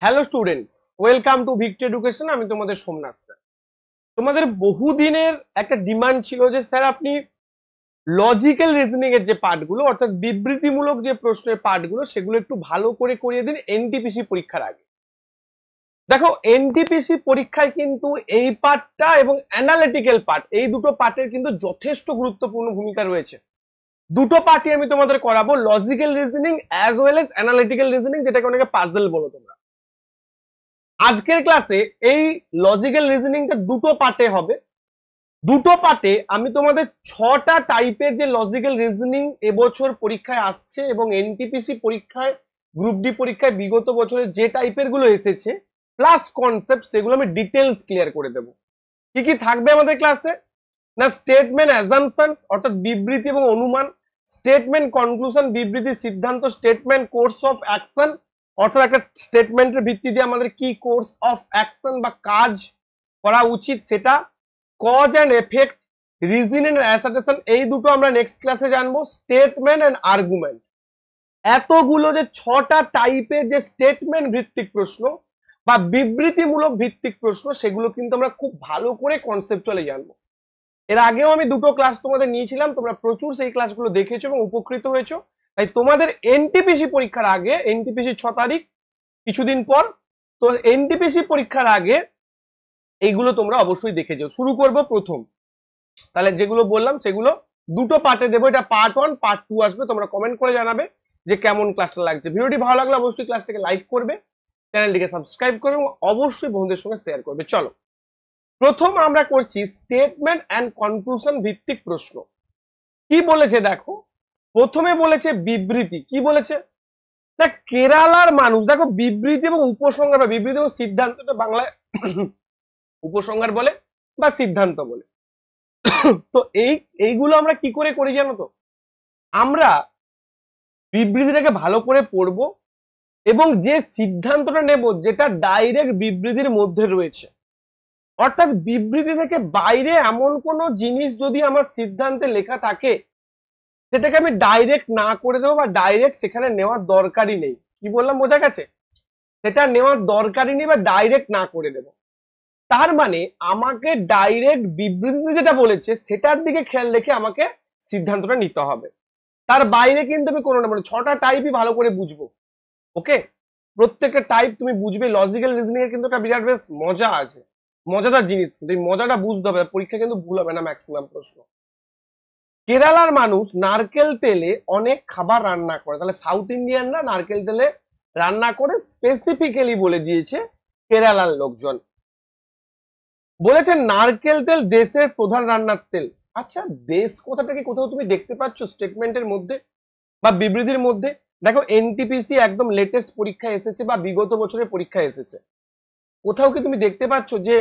Hello students, welcome to Victor education. আমি তোমাদের Somnath sir. তোমাদের বহুদিনের একটা ডিমান্ড ছিল যে স্যার আপনি লজিক্যাল রিজনিং এর যে পার্টগুলো অর্থাৎ বিবৃতিমূলক যে প্রশ্নের পার্টগুলো সেগুলো একটু ভালো করে করিয়ে দিন এনটিপিসি পরীক্ষার আগে। দেখো, এনটিপিসি পরীক্ষায় কিন্তু এই পার্টটা এবং অ্যানালিটিক্যাল পার্ট, এই দুটো পার্টের কিন্তু যথেষ্ট গুরুত্বপূর্ণ ভূমিকা রয়েছে। দুটো পার্টই আমি তোমাদের করাবো, logical reasoning as well as analytical reasoning, যেটাকে অনেকে পাজল বলো তোমরা। আজকের ক্লাসে এই লজিক্যাল রিজনিংটা দুটো পার্টে হবে। দুটো পার্টে আমি তোমাদের 6টা টাইপের যে লজিক্যাল রিজনিং এবছর পরীক্ষায় আসছে এবং এনটিপিসি পরীক্ষায়, গ্রুপ ডি পরীক্ষায় বিগত বছরে যে টাইপের গুলো এসেছে প্লাস কনসেপ্ট, সেগুলো আমি ডিটেলস ক্লিয়ার করে দেবো। কি কি থাকবে আমাদের ক্লাসে না, স্টেটমেন্ট অ্যাজাম্পশনস অর্থাৎ বিবৃতি এবং অনুমান, স্টেটমেন্ট কনক্লুশন বিবৃতি সিদ্ধান্ত, স্টেটমেন্ট কোর্স অফ অ্যাকশন অর্থাৎ একটা স্টেটমেন্টের ভিত্তিতে আমাদের কি কোর্স অফ অ্যাকশন বা কাজ করা উচিত সেটা, cause and effect, reason and assertion, এই দুটো আমরা নেক্সট ক্লাসে জানবো। স্টেটমেন্ট এন্ড আর্গুমেন্ট, এতগুলো যে 6টা টাইপের যে স্টেটমেন্ট ভিত্তিক প্রশ্ন বা বিবৃতিমূলক ভিত্তিক প্রশ্ন, সেগুলো কিন্তু আমরা খুব ভালো করে কনসেপচুয়ালি জানবো। এর আগেও আমি দুটো ক্লাস তোমাদের নিয়েছিলাম, তোমরা প্রচুর সেই ক্লাসগুলো দেখেছো এবং উপকৃত হয়েছো। তাই তোমাদের এনটিপিসি পরীক্ষার আগে, এনটিপিসি 6 তারিখ কিছুদিন পর, তো এনটিপিসি পরীক্ষার আগে এইগুলো তোমরা অবশ্যই দেখে যাও। শুরু করব প্রথম, তাহলে যেগুলো বললাম সেগুলো দুটো পার্টে দেবো। এটা পার্ট 1, পার্ট 2 আসবে। তোমরা কমেন্ট করে জানাবে যে কেমন ক্লাসটা লাগছে। ভিডিওটি ভালো লাগলে অবশ্যই ক্লাসটাকে লাইক করবে, চ্যানেলটিকে সাবস্ক্রাইব করবে এবং অবশ্যই বন্ধুদের সঙ্গে শেয়ার করবে। চলো, প্রথম আমরা করছি স্টেটমেন্ট অ্যান্ড কনক্লুশন ভিত্তিক প্রশ্ন। কি বলেছে দেখো, প্রথমে বলেছে বিবৃতি। কি বলেছে না, কেরালার মানুষ, দেখো বিবৃতি এবং উপসংহার বা বিবৃতি এবং সিদ্ধান্তটা বাংলায় উপসংহার বলে বা সিদ্ধান্ত বলে। তো এইগুলো আমরা কি করে করি জানো তো, আমরা বিবৃতিটাকে ভালো করে পড়বো এবং যে সিদ্ধান্তটা নেব যেটা ডাইরেক্ট বিবৃতির মধ্যে রয়েছে, অর্থাৎ বিবৃতি থেকে বাইরে এমন কোন জিনিস যদি আমার সিদ্ধান্তে লেখা থাকে সেটাকে আমি ডাইরেক্ট না করে দেবো বা ডাইরেক্ট সেখানে নেওয়ার দরকারই নেই। কি বললাম, বোঝা গেছে? সেটা নেওয়ার দরকারই নেই বা ডাইরেক্ট না করে দেবো। তার মানে আমাকে ডাইরেক্ট বিবৃতিতে যেটা বলেছে সেটার দিকে খেয়াল রেখে আমাকে সিদ্ধান্তটা নিতে হবে। তার বাইরে কিন্তু আমি কোনো না, মানে 6টা টাইপই ভালো করে বুঝবো। ওকে, প্রত্যেকটা টাইপ তুমি বুঝবে। লজিক্যাল রিজনিং এর কিন্তু একটা বিরাট বেশ মজা আছে, মজাদার জিনিস, কিন্তু এই মজাটা বুঝতে হবে, পরীক্ষা কিন্তু ভুল হবে না ম্যাক্সিমাম প্রশ্ন। কেরালার মানুষ নারকেল তেলে অনেক খাবার রান্না করে, তাহলে সাউথ ইন্ডিয়ানরা নারকেল তেলে রান্না করে স্পেসিফিক্যালি বলে দিয়েছে কেরালার লোকজন। বলেছে নারকেল তেল দেশের প্রধান রান্নার তেল। আচ্ছা, দেশ কথাটা কি কোথাও তুমি দেখতে পাচ্ছ স্টেটমেন্টের মধ্যে বা বিবৃতির মধ্যে? দেখো, এনটিপিসি একদম লেটেস্ট পরীক্ষায় এসেছে বা বিগত বছরের পরীক্ষায় এসেছে, কোথাও কি তুমি দেখতে পাচ্ছ যে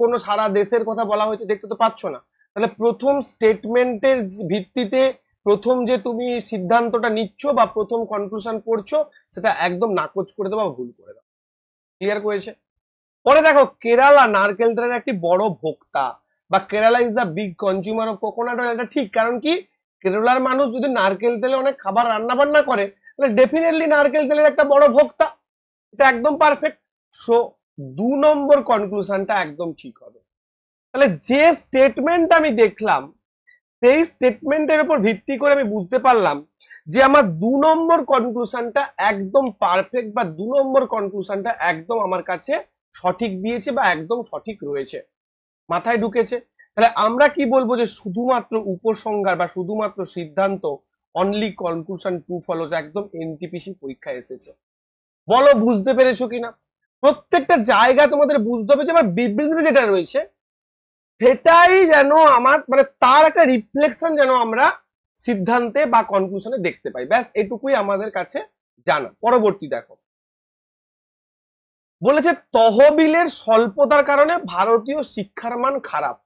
কোন সারা দেশের কথা বলা হয়েছে? দেখতে তো পাচ্ছ না। তাহলে প্রথম স্টেটমেন্টের ভিত্তিতে প্রথম যে তুমি সিদ্ধান্তটা নিচ্ছ বা প্রথম কনক্লুশন করছো সেটা একদম নাকচ করে দাও বা ভুল করে দাও। ক্লিয়ার করেছে? পরে দেখো, কেরালা নারকেল তেলের একটি বড় ভোক্তা বা Kerala is the big consumer of coconut oil. এটা ঠিক, কারণ কি কেরালার মানুষ যদি নারকেল তেলে অনেক খাবার রান্না বান্না করে তাহলে ডেফিনেটলি নারকেল তেলের একটা বড় ভোক্তা। এটা একদম পারফেক্ট। সো 2 নম্বর কনক্লুশনটা একদম ঠিক হবে। তাহলে যে স্টেটমেন্ট আমি দেখলাম সেই স্টেটমেন্টের উপর ভিত্তি করে আমি বুঝতে পারলাম যে আমার 2 নম্বর কনক্লুশনটা একদম পারফেক্ট বা 2 নম্বর কনক্লুশনটা একদম আমার কাছে সঠিক দিয়েছে বা একদম সঠিক রয়েছে, মাথায় ঢুকেছে। তাহলে আমরা কি বলবো যে শুধুমাত্র উপসংহার বা শুধুমাত্র সিদ্ধান্ত, অনলি কনক্লুশন টু ফলোজ, একদম এনটিপিসি পরীক্ষায় এসেছে। বলো বুঝতে পেরেছো কিনা? প্রত্যেকটা জায়গা তোমাদের বুঝতে হবে যে আমার বিবৃতিতে যেটা রয়েছে সেটাই যেন আমার, মানে তার একটা রিফ্লেকশন যেন আমরা সিদ্ধান্তে বা কনক্লুশনে দেখতে পাই। ব্যাস এটুকুই আমাদের কাছে জানা। পরবর্তী দেখো, বলেছে তহবিলের স্বল্পতার কারণে ভারতীয় শিক্ষার মান খারাপ।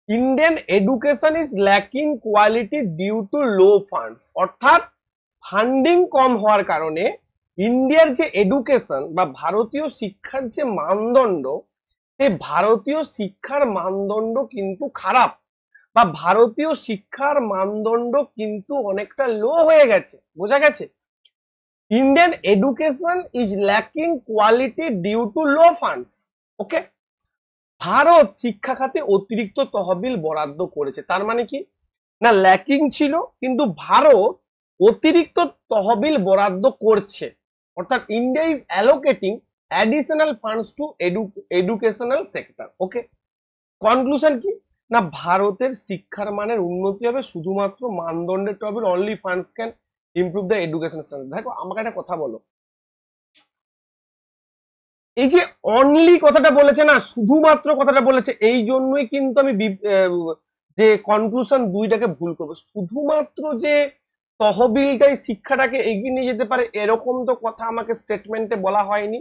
Indian education is lacking quality due to low funds, অর্থাৎ ফান্ডিং কম হওয়ার কারণে ইন্ডিয়ার যে এডুকেশন বা ভারতীয় শিক্ষার যে মানদণ্ড, সেই ভারতীয় শিক্ষার মানদণ্ড কিন্তু খারাপ বা ভারতীয় শিক্ষার মানদণ্ড কিন্তু অনেকটা লো হয়ে গেছে। বোঝা গেছে? Indian education is lacking quality due to low funds. Okay, Bharat শিক্ষা খাতে অতিরিক্ত তহবিল বরাদ্দ করেছে, তার মানে কি না ল্যাকিং ছিল কিন্তু ভারত অতিরিক্ত তহবিল বরাদ্দ করছে, অর্থাৎ India is allocating additional funds to educational sector. Okay, conclusion কি না ভারতের শিক্ষার মানের উন্নতি হবে শুধুমাত্র মানদণ্ডের তহবিল, only funds can improve the education standard. দেখো আমাকে একটা কথা বলো, এই যে অনলি কথাটা বলেছে না, শুধুমাত্র কথাটা বলেছে, এই জন্যই কিন্তু আমি যে কনক্লুশন দুইটাকে ভুল করবো। শুধুমাত্র যে তহবিলটাই শিক্ষাটাকে এগিয়ে নিয়ে যেতে পারে এরকম তো কথা আমাকে স্টেটমেন্টে বলা হয়নি।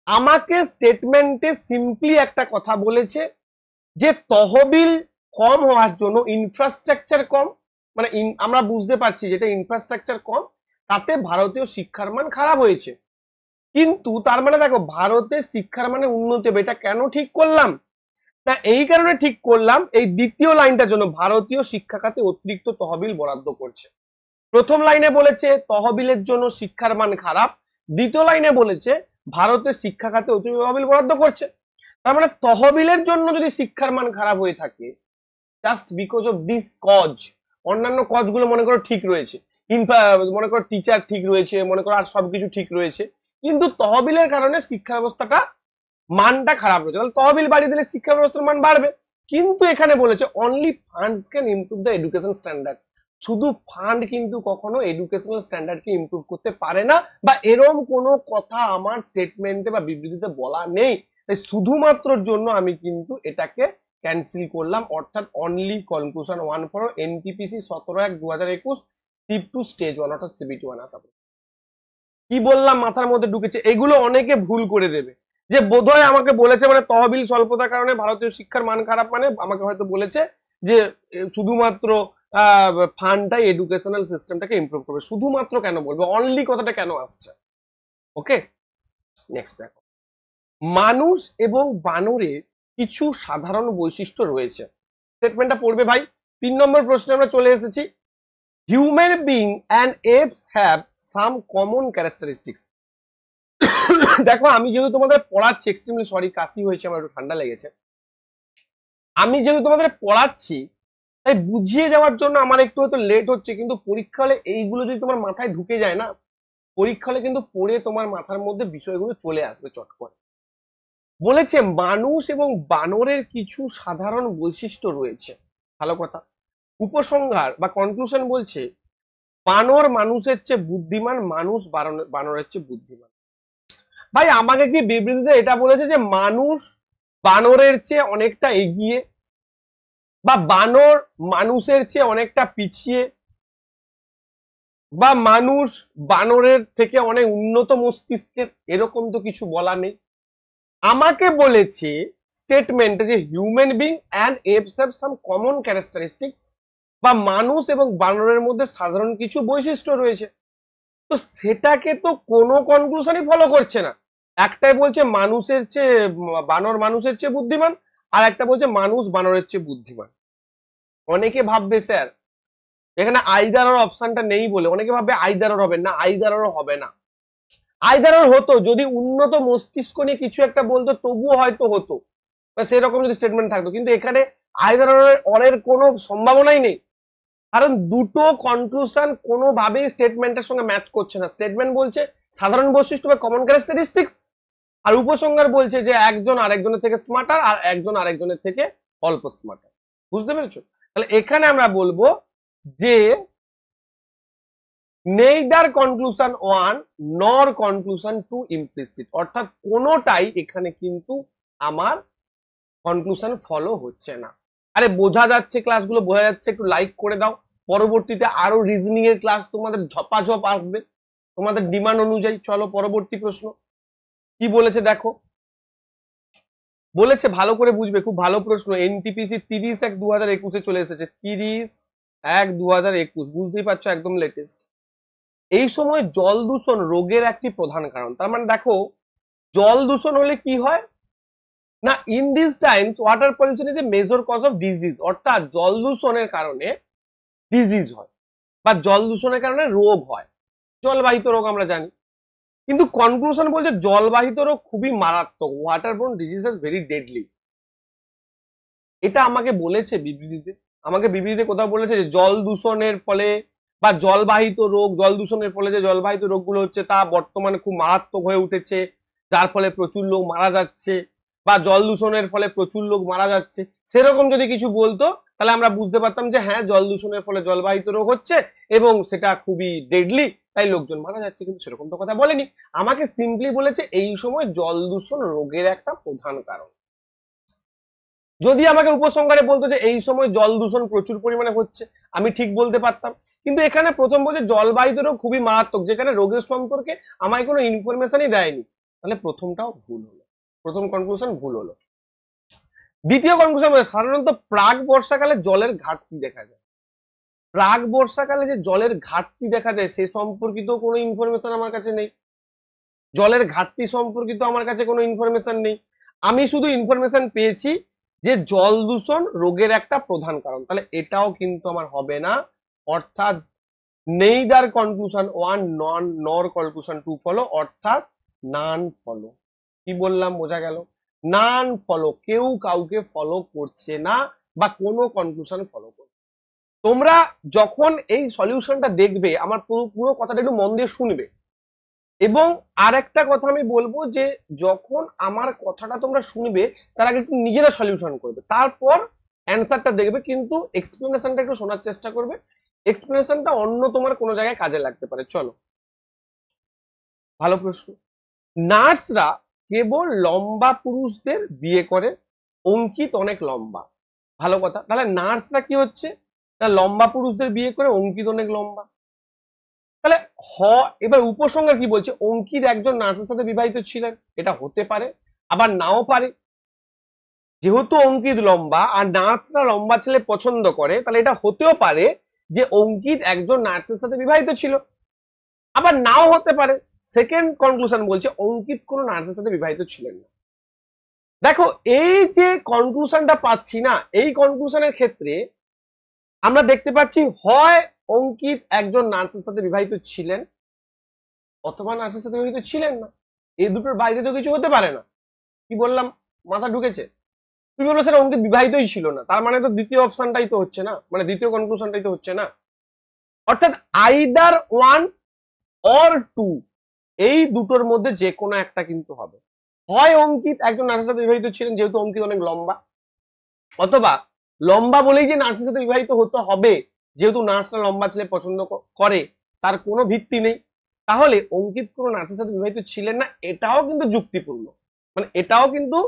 আমাকে স্টেটমেন্টে সিম্পলি একটা কথা বলেছে যে তহবিল কম হওয়ার জন্য ইনফ্রাস্ট্রাকচার কম, মানে আমরা বুঝতে পারছি যেটা ইনফ্রাস্ট্রাকচার কম তাতে ভারতীয় শিক্ষার মান খারাপ হয়েছে। কিন্তু তার মানে দেখো ভারতের শিক্ষার মানে উন্নতি হবে, এটা কেন ঠিক করলাম না এই কারণে ঠিক করলাম, এই দ্বিতীয় লাইনটার জন্য ভারতীয় শিক্ষা খাতে অতিরিক্ত তহবিল বরাদ্দ করছে। প্রথম লাইনে বলেছে তহবিলের জন্য শিক্ষার মান খারাপ, দ্বিতীয় লাইনে বলেছে ভারতের শিক্ষা খাতে অতিরিক্ত তহবিল বরাদ্দ করছে। তার মানে তহবিলের জন্য যদি শিক্ষার মান খারাপ হয়ে থাকে just because of this cause, অন্যান্য কজগুলো মনে করো ঠিক রয়েছে, মনে করো টিচার ঠিক রয়েছে, মনে করো আর সবকিছু ঠিক রয়েছে, কিন্তু তহবিলের কারণে শিক্ষা ব্যবস্থাটা মানটা খারাপ রয়েছে, তাহলে তহবিল বাড়িয়ে দিলে শিক্ষা ব্যবস্থার মান বাড়বে। কিন্তু এখানে বলেছে only funds can improve the education standard, শুধু ফান্ড কিন্তু কখনো এডুকেশনাল স্ট্যান্ডার্ডকে ইমপ্রুভ করতে পারে না, বা এরকম কোনো কথা আমার স্টেটমেন্টে বা বিবৃতিতে বলা নেই। তাই শুধুমাত্রর জন্য আমি কিন্তু এটাকে ক্যান্সেল করলাম, অর্থাৎ only conclusion 1 for NTPC 17/1/2021 shift to stage 1 অর্থাৎ সিবিটি 1 আসা। কি বললাম মাথার মধ্যে ঢুকেছে? এগুলো অনেকে ভুল করে দেবে যে বোধহয় আমাকে বলেছে মানে তহবিল স্বল্পতার কারণে ভারতীয় শিক্ষার মান খারাপ, মানে আমাকে হয়তো বলেছে যে শুধুমাত্র ফান্ডটাই এডুকেশনাল সিস্টেমটাকে ইমপ্রুভ করবে। শুধুমাত্র কেন বলবে, অনলি কথাটা কেন আসছে? ওকে, নেক্সট দেখো, মানুষ এবং বানরের কিছু সাধারণ বৈশিষ্ট্য রয়েছে। স্টেটমেন্টটা পড়বে ভাই। 3 নম্বর প্রশ্নে আমরা চলে এসেছি। Human being and apps have some common characteristics. দেখো আমি যেহেতু তোমাদের পড়াচ্ছি, এক্সট্রিমলি সরি কাশি হয়েছে আমার, একটু ঠান্ডা লেগেছে, আমি যেহেতু তোমাদের পড়াচ্ছি তাই বুঝিয়ে যাওয়ার জন্য আমার একটু হয়তো লেট হচ্ছে, কিন্তু পরীক্ষা হলে এইগুলো যদি তোমার মাথায় ঢুকে যায় না, পরীক্ষা হলে কিন্তু পড়ে তোমার মাথার মধ্যে বিষয়গুলো চলে আসবে চট করে। বলেছে মানুষ এবং বানরের কিছু সাধারণ বৈশিষ্ট্য রয়েছে, ভালো কথা। উপসংহার বা কনক্লুশন বলছে বানর মানুষের চেয়ে বুদ্ধিমান, মানুষ বানরের চেয়ে বুদ্ধিমান। ভাই আমাকে কি বিবৃতিতে এটা বলেছে যে মানুষ বানরের চেয়ে অনেকটা এগিয়ে, বা বানর মানুষের চেয়ে অনেকটা পিছিয়ে, বা মানুষ বানরের থেকে অনেক উন্নত মস্তিষ্কের, এরকম তো কিছু বলা নেই। আমাকে বলেছে স্টেটমেন্টে যে human being and apps have some common characteristics, বা মানুষ এবং বানরের মধ্যে সাধারণ কিছু বৈশিষ্ট্য রয়েছে। তো সেটাকে তো কোনো কনক্লুশনই ফলো করছে না। একটাই বলছে মানুষের চেয়ে বানর মানুষের চেয়ে বুদ্ধিমান, আর একটা বলছে মানুষ বানরের চেয়ে বুদ্ধিমান। অনেকে ভাববে স্যার এখানে আইদার অর অপশনটা নেই বলে, অনেকে ভাববে আইদার অর হবে না, আইদার অর হবে না। আইদার অর হতো যদি উন্নত মস্তিষ্ক নিয়ে কিছু একটা বলতো তবুও হয়তো হতো, বা সেরকম যদি স্টেটমেন্ট থাকতো, কিন্তু এখানে আইদার অরের কোনো সম্ভাবনাই নেই, কারণ দুটো কনক্লুশন কোনোভাবেই স্টেটমেন্টের সঙ্গে ম্যাচ করছে না। স্টেটমেন্ট বলছে সাধারণ বৈশিষ্ট্য বা কমন ক্যারেক্টারিস্টিক্স, আর উপসংহার বলছে যে একজন আরেকজনের থেকে স্মার্টার আর একজন আরেকজনের থেকে অল্প স্মার্টার। বুঝতে পেরেছো? তাহলে এখানে আমরা বলবো যে নেইদার কনক্লুশন 1 নর কনক্লুশন 2 ইমপ্লিসিট, অর্থাৎ কোনোটাই এখানে কিন্তু আমার কনক্লুশন ফলো হচ্ছে না। আরে বোঝা যাচ্ছে, ক্লাসগুলো বোঝা যাচ্ছে, একটু লাইক করে দাও। পরবর্তীতে আরো রিজনিং এর ক্লাস তোমাদের ঝপাঝপ আসবে তোমাদের ডিমান্ড অনুযায়ী। চলো পরবর্তী প্রশ্ন কি বলেছে দেখো। বলেছে ভালো করে বুঝবে, খুব ভালো প্রশ্ন। এনটিপিসি 30/1/2021 চলে এসেছে, 30/1/2021, বুঝতেই পারছো একদম লেটেস্ট। এই সময় জল দূষণ রোগের একটি প্রধান কারণ। তার মানে দেখো জল দূষণ হলে কি হয় না, in this times water pollution is a major cause of disease, অর্থাৎ জল দূষণের কারণে ডিজিজ হয় বা জল দূষণের কারণে রোগ হয়। জলবাহিত রোগ আমরা জানি, কিন্তু কনক্লুশন বলছে জলবাহিত রোগ খুবই মারাত্মক, ওয়াটারবোর্ন ডিজিজেস ভেরি ডেডলি। এটা আমাকে বলেছে বিবৃতিতে, আমাকে বিবৃতিতে কোথাও বলেছে যে জল দূষণের ফলে বা জলবাহিত রোগ, জল দূষণের ফলে যে জলবাহিত রোগগুলো হচ্ছে তা বর্তমানে খুব মারাত্মক হয়ে উঠেছে, যার ফলে প্রচুর লোক মারা যাচ্ছে, বা জল দূষণের ফলে প্রচুর লোক মারা যাচ্ছে, সেরকম যদি কিছু বলতো তাহলে আমরা বুঝতে পারতাম যে হ্যাঁ জল দূষণের ফলে জলবাহিত রোগ হচ্ছে এবং সেটা খুবই ডেডলি, তাই লোকজন মারা যাচ্ছে। কিন্তু সেরকম তো কথা বলেনি, আমাকে সিম্পলি বলেছে এই সময় জল দূষণ রোগের একটা প্রধান কারণ। যদি আমাকে উপসংহারে বলতো যে এই সময় জল দূষণ প্রচুর পরিমাণে হচ্ছে, আমি ঠিক বলতে পারতাম, কিন্তু এখানে প্রথম বলছে জলবাহিত রোগ খুবই মারাত্মক, যেখানে রোগের সম্পর্কে আমায় কোনো ইনফরমেশনই দেয়নি, তাহলে প্রথমটাও ভুল হলো, প্রথম কনক্লুশন ভুল হলো। দ্বিতীয় কনক্লুশন বলে সাধারণত প্রাক বর্ষাকালে জলের ঘাটতি দেখা যায়। প্রাক বর্ষাকালে যে জলের ঘাটতি দেখা যায় সে সম্পর্কিত কোনো ইনফরমেশন আমার কাছে নেই, জলের ঘাটতি সম্পর্কিত আমার কাছে কোনো ইনফরমেশন নেই, আমি শুধু ইনফরমেশন পেয়েছি যে জল দূষণ রোগের একটা প্রধান কারণ, তাহলে এটাও কিন্তু আমার হবে না, অর্থাৎ নেইদার কনক্লুশন 1 নর কনক্লুশন 2 ফলো, অর্থাৎ নান ফলো। কি বললাম বোঝা গেল? নান ফলো, কেউ কাউকে ফলো করছে না বা কোনো কনক্লুশন ফলো করছে। তোমরা যখন এই সলিউশনটা দেখবে আমার পুরো কথাটা একটু মন দিয়ে শুনবে, এবং আর একটা কথা আমি বলবো যে যখন আমার কথাটা তোমরা শুনবে তার আগে একটু নিজেরা সলিউশন করবে, তারপর অ্যান্সারটা দেখবে, কিন্তু এক্সপ্লেনেশনটা একটু শোনার চেষ্টা করবে, এক্সপ্লেনেশনটা অন্য তোমার কোনো জায়গায় কাজে লাগতে পারে। চলো, ভালো প্রশ্ন। নার্সরা কেবল লম্বা পুরুষদের বিয়ে করে, অঙ্কিত অনেক লম্বা। ভালো কথা, তাহলে নার্সরা কি হচ্ছে না লম্বা পুরুষদের বিয়ে করে, অঙ্কিত অনেক লম্বা। তাহলে এবার উপসংহার কি বলছে, অঙ্কিত একজন নার্সের সাথে বিবাহিত ছিলেন, এটা হতে পারে আবার নাও পারে। যেহেতু অঙ্কিত লম্বা আর নার্সরা লম্বা ছেলে পছন্দ করে, তাহলে এটা হতেও পারে যে অঙ্কিত একজন নার্সের সাথে বিবাহিত ছিল, আবার নাও হতে পারে। সেকেন্ড কনক্লুশন বলছে অঙ্কিত কোনো নার্সের সাথে বিবাহিত ছিলেন না। দেখো এই যে কনক্লুশনটা পাচ্ছি না, এই কনক্লুশনের ক্ষেত্রে আমরা দেখতে পাচ্ছি হয় অঙ্কিত একজন নার্সের সাথে বিবাহিত ছিলেন অথবা নার্সের সাথে বিবাহিত ছিলেন না, এই দুটোর বাইরে তো কিছু হতে পারে না। কি বললাম, মাথা ঢুকেছে? তুমি বললো স্যার অঙ্কিত বিবাহিতই ছিল না, তার মানে তো দ্বিতীয় অপশনটাই তো হচ্ছে না, মানে দ্বিতীয় কনক্লুশনটাই তো হচ্ছে না, অর্থাৎ আইদার 1 অর 2, এই দুটোর মধ্যে যে কোনো একটা কিন্তু হবে। হয় অঙ্কিত একজন নার্সের সাথে বিবাহিত ছিলেন যেহেতু অঙ্কিত অনেক লম্বা, অথবা লম্বা বলেই যে নার্সের সাথে বিবাহিত হতে হবে যেহেতু নার্সরা লম্বা ছেলে পছন্দ করে তার কোনো ভিত্তি নেই, তাহলে অঙ্কিত কোনো নার্সের সাথে বিবাহিত ছিলেন না, এটাও কিন্তু যুক্তিপূর্ণ, মানে এটাও কিন্তু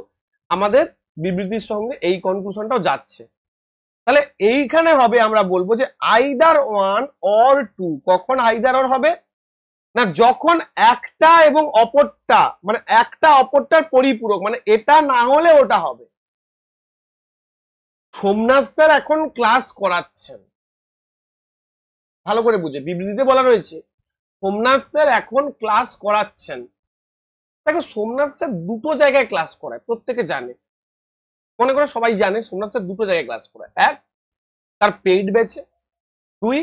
আমাদের বিবৃতির সঙ্গে এই কনক্লুশনটাও যাচ্ছে। তাহলে এইখানে হবে আমরা বলবো যে আইদার 1 অর 2। কখন আইদার অর হবে না, যখন একটা এবং অপরটা মানে একটা অপরটার পরিপূরক, মানে এটা না হলে ওটা হবে। সোমনাথ স্যার এখন ক্লাস করাচ্ছেন, ভালো করে বুঝে, বিবৃতিতে বলা রয়েছে সোমনাথ স্যার এখন ক্লাস করাচ্ছেন। দেখো সোমনাথ স্যার দুটো জায়গায় ক্লাস করায়, প্রত্যেকে জানে, মনে করে সবাই জানে সোমনাথ স্যার দুটো জায়গায় ক্লাস করায়, এক তার পেইড ব্যাচে, দুই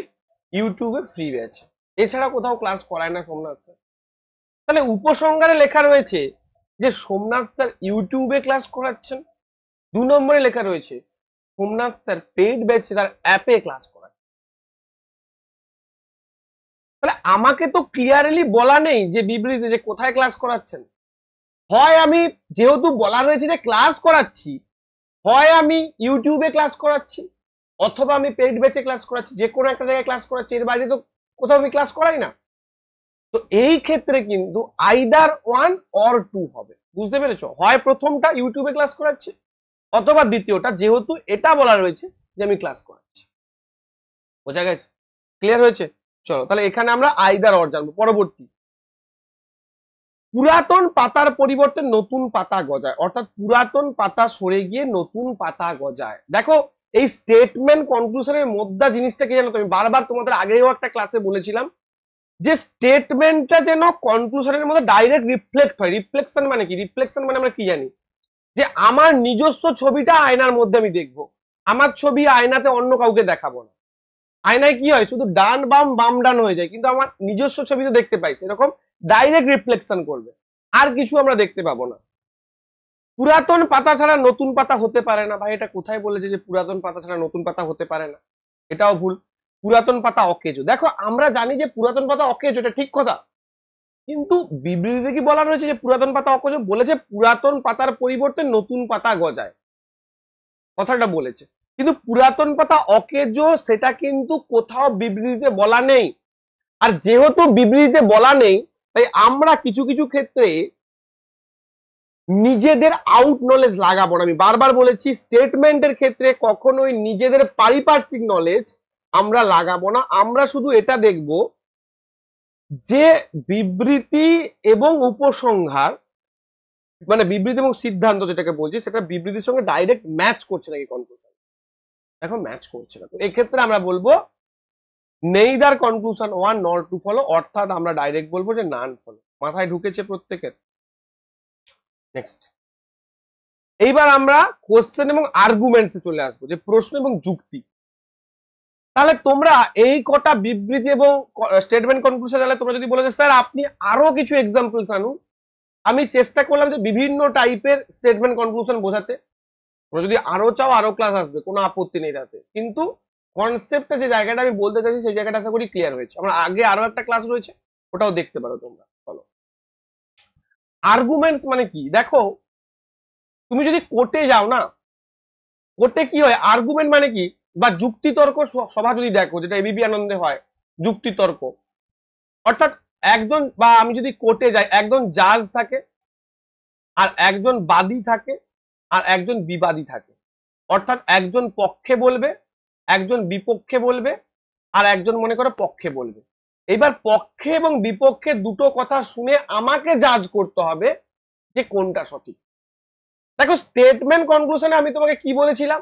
ইউটিউবে ফ্রি ব্যাচে, এছাড়া কোথাও ক্লাস করায় না সোমনাথ স্যার। তাহলে উপসংহারে লেখা রয়েছে যে সোমনাথ স্যার ইউটিউবে ক্লাস করাচ্ছেন, 2 নম্বরে লেখা রয়েছে সোমনাথ স্যার পেইড ব্যাচে তার অ্যাপে ক্লাস করায়। তাহলে আমাকে তো ক্লিয়ারলি বলা নেই যে বিবৃতি যে কোথায় ক্লাস করাচ্ছেন, হয় আমি যেহেতু বলা রয়েছে যে ক্লাস করাচ্ছি, হয় আমি ইউটিউবে ক্লাস করাচ্ছি অথবা আমি পেইড ব্যাচে ক্লাস করাচ্ছি, যে কোনো একটা জায়গায় ক্লাস করাচ্ছি, এর বাইরে তো কোথাও আমি ক্লাস করাই না। তো এই ক্ষেত্রে কিন্তু আইদার 1 অর 2 হবে, বুঝতে পেরেছো? হয় প্রথমটা ইউটিউবে ক্লাস করাচ্ছি অথবা দ্বিতীয়টা যেহেতু এটা বলা রয়েছে যে আমি ক্লাস করাচ্ছি। বোঝা গেছে? ক্লিয়ার হয়েছে? চলো তাহলে এখানে আমরা আইদার অর জানবো। পরবর্তী, পুরাতন পাতার পরিবর্তে নতুন পাতা গজায়, অর্থাৎ পুরাতন পাতা সরে গিয়ে নতুন পাতা গজায়। দেখো এই স্টেটমেন্ট কনক্লুশনের মধ্যে জিনিসটা কি জানো, তুমি বারবার তোমাদের আগেও একটা ক্লাসে বলেছিলাম যে স্টেটমেন্টটা যেন কনক্লুশনের মধ্যে ডাইরেক্ট রিফ্লেক্ট হয়। রিফ্লেকশন মানে কি? রিফ্লেকশন মানে আমরা কি জানি যে আমার নিজস্ব ছবিটা আয়নার মধ্যে আমি দেখবো, আমার ছবি আয়নাতে অন্য কাউকে দেখাবো না। আয়নায় কি হয়, শুধু ডান বাম বাম ডান হয়ে যায়, কিন্তু আমার নিজস্ব ছবি তো দেখতে পাইছি, এরকম ডাইরেক্ট রিফ্লেকশন করবে, আর কিছু আমরা দেখতে পাবো না। পুরাতন পাতা ছাড়া নতুন পাতা হতে পারে না। ভাই এটা কোথায় বলেছে যে পুরাতন পাতা ছাড়া নতুন পাতা হতে পারে না? এটাও ভুল। পুরাতন পাতা অকেজো, দেখো আমরা জানি যে পুরাতন পাতা অকেজো, এটা ঠিক কথা, কিন্তু বিবৃতিতে কি বলা রয়েছে যে পুরাতন পাতা অকেজো? বলেছে পুরাতন পাতার পরিবর্তে নতুন পাতা গজায়, কথাটা বলেছে, কিন্তু পুরাতন পাতা অকেজো সেটা কিন্তু কোথাও বিবৃতিতে বলা নেই। আর যেহেতু বিবৃতিতে বলা নেই, তাই আমরা কিছু কিছু ক্ষেত্রে নিজেদের আউট নলেজ লাগাবো না। আমি বারবার বলেছি, স্টেটমেন্টের ক্ষেত্রে কখনোই নিজেদের পারিপার্শ্বিক নলেজ আমরা লাগাবো না। আমরা শুধু এটা দেখব যে বিবৃতি এবং উপসংহার, মানে বিবৃতি এবং সিদ্ধান্ত যেটাকে বলছি, সেটা বিবৃতির সঙ্গে ডাইরেক্ট ম্যাচ করছে নাকি কনক্লুশন। দেখো ম্যাচ করছে না, তো এক্ষেত্রে আমরা বলবো নেইদার কনক্লুশন ওয়ান নর টু ফলো, অর্থাৎ আমরা ডাইরেক্ট বলবো যে নান ফলো। মাথায় ঢুকেছে প্রত্যেকের? নেক্সট, এইবার আমরা কোশ্চেন এবং আর্গুমেন্টসে চলে আসবো, যে প্রশ্ন এবং যুক্তি। তাহলে তোমরা এই কটা বিবৃতি এবং স্টেটমেন্ট কনক্লুশন, তাহলে তোমরা যদি বলে যে স্যার আপনি আরো কিছু এক্সাম্পলস আনুন, আমি চেষ্টা করলাম যে বিভিন্ন টাইপের স্টেটমেন্ট কনক্লুশন বোঝাতে। তোমরা যদি আরো চাও আরো ক্লাস আসবে, কোনো আপত্তি নেই তাতে, কিন্তু কনসেপ্টটা যে জায়গাটা আমি বলতে চাইছি সেই জায়গাটা আশা করি ক্লিয়ার হয়েছে। আমার আগে আরো একটা ক্লাস রয়েছে, ওটাও দেখতে পারো তোমরা। চলো, আর্গুমেন্টস মানে কি? দেখো তুমি যদি কোর্টে যাও না, কোর্টে কি হয়, আর্গুমেন্ট মানে কি, বা যুক্তিতর্ক সভা যদি দেখো, যেটা এবিপি আনন্দে হয়, যুক্তিতর্ক, অর্থাৎ একজন, বা আমি যদি কোর্টে যাই, একজন জাজ থাকে, আর একজন বাদী থাকে, আর একজন বিবাদী থাকে। অর্থাৎ একজন পক্ষে বলবে, একজন বিপক্ষে বলবে, আর একজন মনে করো পক্ষে বলবে। এবার পক্ষে এবং বিপক্ষে দুটো কথা শুনে আমাকে জাজ করতে হবে যে কোনটা সঠিক। দেখো স্টেটমেন্ট কনক্লুশনে আমি তোমাকে কি বলেছিলাম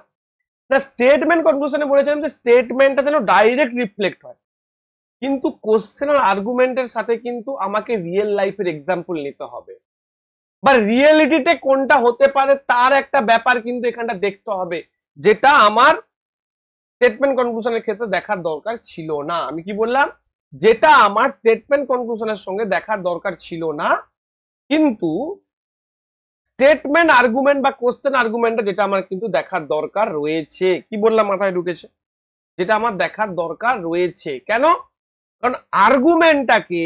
না, স্টেটমেন্ট কনক্লুশনে বলেছিলাম যে স্টেটমেন্টটা যেন ডাইরেক্ট রিফ্লেক্ট হয়, কিন্তু কোশ্চেন আর আর্গুমেন্টের সাথে কিন্তু আমাকে রিয়েল লাইফের এক্সাম্পল নিতে হবে, বা রিয়েলিটিতে কোনটা হতে পারে তার একটা ব্যাপার কিন্তু এখানটা দেখতে হবে, যেটা আমার স্টেটমেন্ট কনক্লুশনের ক্ষেত্রে দেখার দরকার ছিল না। আমি কি বললাম? যেটা আমার স্টেটমেন্ট কনক্লুশনের সঙ্গে দেখার দরকার ছিল না, কিন্তু স্টেটমেন্ট আর্গুমেন্ট বা কোশ্চেন আর্গুমেন্টটা যেটা আমার কিন্তু দেখার দরকার রয়েছে। কি বললাম? মাথায় ঢুকেছে? যেটা আমার দেখার দরকার রয়েছে। কেন? কারণ আর্গুমেন্টটাকে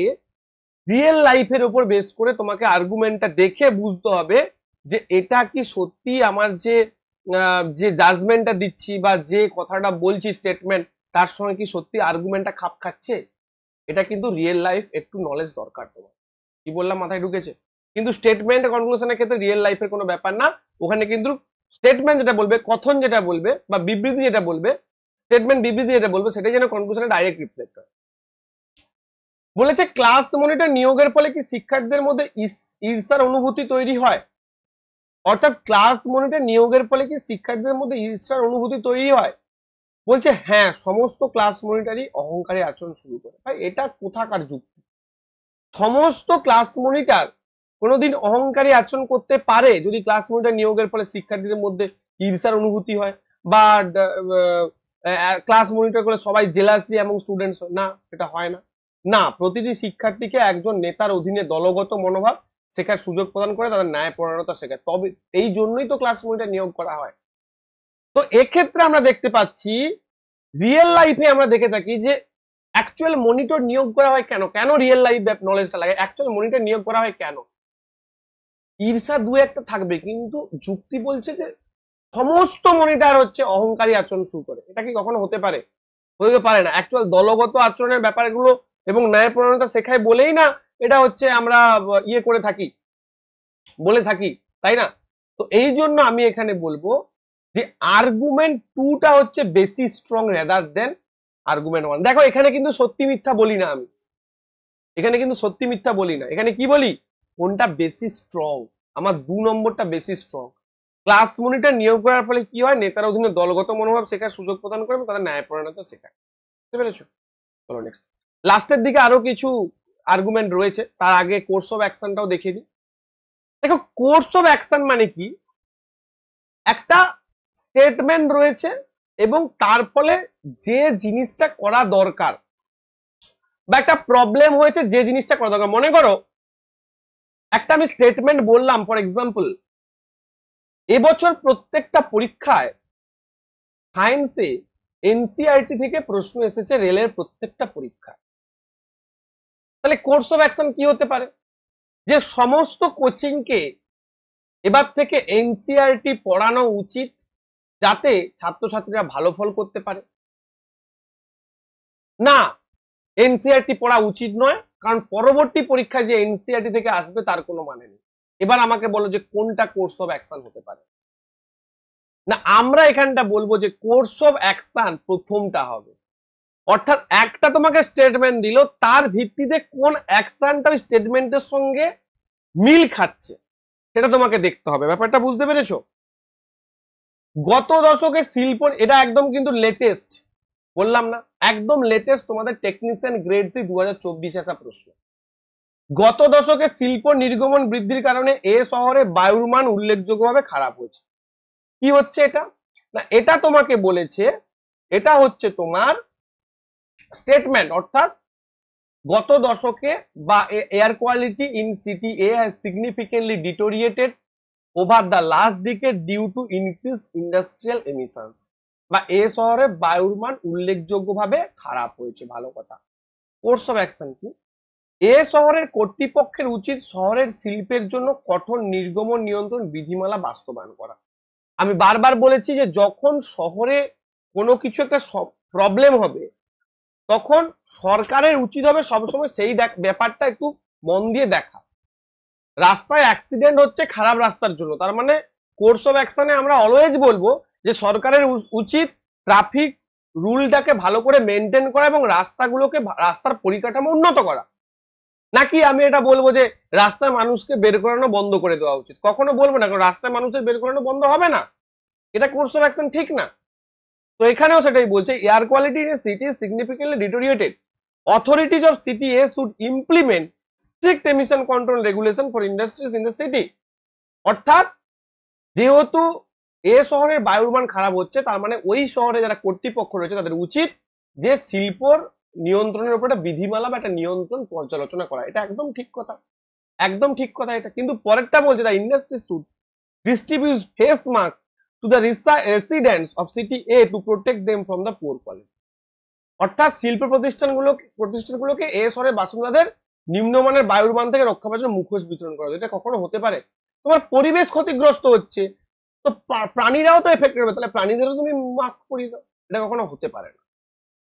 রিয়েল লাইফের উপর বেস করে তোমাকে আর্গুমেন্টটা দেখে বুঝতে হবে যে এটা কি সত্যি আমার যে যে জাজমেন্টটা দিচ্ছি বা যে কথাটা বলছি স্টেটমেন্ট, তার সঙ্গে কি সত্যি আর্গুমেন্টটা খাপ খাচ্ছে। এটা কিন্তু রিয়েল লাইফ একটু নলেজ দরকার তোমার। কি বললাম? মাথায় ঢুকেছে? কিন্তু স্টেটমেন্ট কনক্লুশনের ক্ষেত্রে রিয়েল লাইফের কোনো ব্যাপার না। ওখানে কিন্তু স্টেটমেন্ট যেটা বলবে, কথন যেটা বলবে, বা বিবৃতি যেটা বলবে, স্টেটমেন্ট বিবৃতি যেটা বলবে, সেটাই যেন কনক্লুশনে ডাইরেক্ট রিফ্লেক্ট হয়। বলেছে ক্লাস মনিটর নিয়োগের ফলে কি শিক্ষার্থীদের মধ্যে ঈর্ষার অনুভূতি তৈরি হয়? অর্থাৎ ক্লাস মনিটর নিয়োগের ফলে কি শিক্ষার্থীদের মধ্যে ঈর্ষার অনুভূতি তৈরি হয়? বলছে হ্যাঁ, সমস্ত ক্লাস মনিটরই অহংকারী আচরণ শুরু করে। ভাই এটা কোথাকার যুক্তি? সমস্ত ক্লাস মনিটর কোনোদিন অহংকারী আচরণ করতে পারে যদি ক্লাস মনিটর নিয়োগের ফলে শিক্ষার্থীদের মধ্যে ঈর্ষার অনুভূতি হয়, বা ক্লাস মনিটর করে সবাই জেলাসি এবং স্টুডেন্টস? না, এটা হয় না। না, প্রতিটি শিক্ষার্থীকে একজন নেতার অধীনে দলগত মনোভাব শেখার সুযোগ প্রদান করে তাদের ন্যায়পরায়ণতা শেখায়, তবে এই জন্যই তো ক্লাস মনিটর নিয়োগ করা হয়। তো এক্ষেত্রে আমরা দেখতে পাচ্ছি রিয়েল লাইফে আমরা দেখে থাকি যে অ্যাকচুয়াল মনিটর নিয়োগ করা হয় কেন, কেন রিয়েল লাইফ নলেজটা লাগে, অ্যাকচুয়াল মনিটর নিয়োগ করা হয় কেন? ঈর্ষা দু একটা থাকবে, কিন্তু যুক্তি বলছে যে সমস্ত মনিটর হচ্ছে অহংকারী আচরণ শুরু করে। এটা কি কখনো হতে পারে? হতে পারে না। অ্যাকচুয়াল দলগত আচরণের ব্যাপারগুলো এবং ন্যায়পরায়ণতা শেখায় বলেই না এটা হচ্ছে আমরা ইয়ে করে থাকি, বলে থাকি, তাই না? তো এই জন্য আমি এখানে বলবো যে আর্গুমেন্ট টুটা হচ্ছে বেশি strong rather than argument one. দেখো এখানে কিন্তু সত্যি মিথ্যা বলি না আমি, এখানে কিন্তু সত্যি মিথ্যা বলি না, এখানে কি বলি, কোনটা বেশি স্ট্রং। আমার 2 নম্বরটা বেশি স্ট্রং। ক্লাস মনিটর নিয়োগ করার ফলে কি হয়, নেতার অধীনে দলগত মনোভাব শেখার সুযোগ প্রদান করে এবং তাদের ন্যায়পরায়ণতা শেখায়। বুঝতে পেরেছো? চলো নেক্সট, লাস্টের দিকে আরো কিছু আর্গুমেন্ট রয়েছে, তার আগে কোর্স অফ অ্যাকশনটাও দেখিয়ে দিই। দেখো কোর্স অফ অ্যাকশন মানে কি, একটা স্টেটমেন্ট রয়েছে এবং তার ফলে যে জিনিসটা করা দরকার বা একটা প্রবলেম হয়েছে, যে জিনিসটা করা দরকার, মনে করো একটা আমি স্টেটমেন্ট বললাম, ফর এক্সাম্পল এবছর প্রত্যেকটা পরীক্ষায় সায়েন্সে এনসিইআরটি থেকে প্রশ্ন এসেছে রেলের প্রত্যেকটা পরীক্ষায়। তাহলে কোর্স অফ অ্যাকশন কি হতে পারে? যে সমস্ত কোচিংকে এবার থেকে এনসিইআরটি পড়ানো উচিত, যাতে ছাত্রছাত্রীরা ভালো ফল করতে পারে। না, এনসিইআরটি পড়া উচিত নয়, কারণ পরবর্তী পরীক্ষায় যে এনসিইআরটি থেকে আসবে তার কোনো মানে নেই। এবার আমাকে বলো যে কোনটা কোর্স অফ অ্যাকশন হতে পারে? না, আমরা এখানটা বলবো যে কোর্স অফ অ্যাকশন প্রথমটা হবে। অর্থাৎ একটা তোমাকে স্টেটমেন্ট দিল, তার ভিত্তিতে কোন অ্যাকশনটা ওই স্টেটমেন্টের সঙ্গে মিল খাচ্ছে সেটা তোমাকে দেখতে হবে। ব্যাপারটা বুঝতে পেরেছো? গত দশকে শিল্প, এটা একদম কিন্তু লেটেস্ট, বললাম না একদম লেটেস্ট, তোমাদের টেকনিশিয়ান গ্রেড 3 2024 আসা প্রশ্ন। গত দশকে শিল্প নির্গমন বৃদ্ধির কারণে এ শহরে বায়ুর মান উল্লেখযোগ্যভাবে খারাপ হচ্ছে। কি হচ্ছে এটা? না, এটা তোমাকে বলেছে, এটা হচ্ছে তোমার স্টেটমেন্ট, অর্থাৎ গত দশকে বা air quality in city A has significantly deteriorated over the last decade due to increased industrial emissions, বা এ শহরে বায়ুর মান উল্লেখযোগ্যভাবে খারাপ হয়েছে। ভালো কথা। কোর্স অফ অ্যাকশন কি? এ শহরের কর্তৃপক্ষের উচিত শহরের শিল্পের জন্য কঠোর নির্গমন নিয়ন্ত্রণ বিধিমালা বাস্তবায়ন করা। আমি বারবার বলেছি যে যখন শহরে কোনো কিছু একটা প্রবলেম হবে, তখন সরকারের উচিত হবে সবসময় সেই ব্যাপারটা একটু মন দিয়ে দেখা। রাস্তায় অ্যাক্সিডেন্ট হচ্ছে খারাপ রাস্তার জন্য, তার মানে কোর্স অফ অ্যাকশনে আমরা অলওয়েজ বলবো যে সরকারের উচিত ট্রাফিক রুলটাকে ভালো করে মেনটেন করা এবং রাস্তাগুলোকে, রাস্তার পরিকাঠামো উন্নত করা। নাকি আমি এটা বলবো যে রাস্তায় মানুষকে বের করানো বন্ধ করে দেওয়া উচিত? কখনো বলবো না, কারণ রাস্তায় মানুষের বের করানো বন্ধ হবে না, এটা কোর্স অফ অ্যাকশন ঠিক না। তো এখানেও সেটাই বলছে, air quality in city significantly deteriorated, authorities of city A should implement strict emission control regulation for industries in the city. অর্থাৎ যেহেতু এ শহরের বায়ুর মান খারাপ হচ্ছে, তার মানে ওই শহরে যারা কর্তৃপক্ষ রয়েছে তাদের উচিত যে শিল্পর নিয়ন্ত্রণের উপর একটা বিধিমালা বা একটা নিয়ন্ত্রণ পর্যালোচনা করা। এটা একদম ঠিক কথা, একদম ঠিক কথা এটা। কিন্তু পরেরটা বলছে the industry should distribute face mask to the residents of city A to protect them from the poor quality। অর্থাৎ শিল্প প্রতিষ্ঠানগুলোকে এ শহরের বাসিন্দাদের নিম্নমানের বায়ুর মান থেকে রক্ষা পাওয়ার জন্য মুখোশ বিতরণ করা। এটা কখনো হতে পারে? তোমার পরিবেশ ক্ষতিগ্রস্ত হচ্ছে, তো প্রাণীরাও তো এফেক্ট হবে, তাহলে প্রাণীদেরও তুমি মাস্ক পরিয়ে দাও, এটা কখনো হতে পারে না।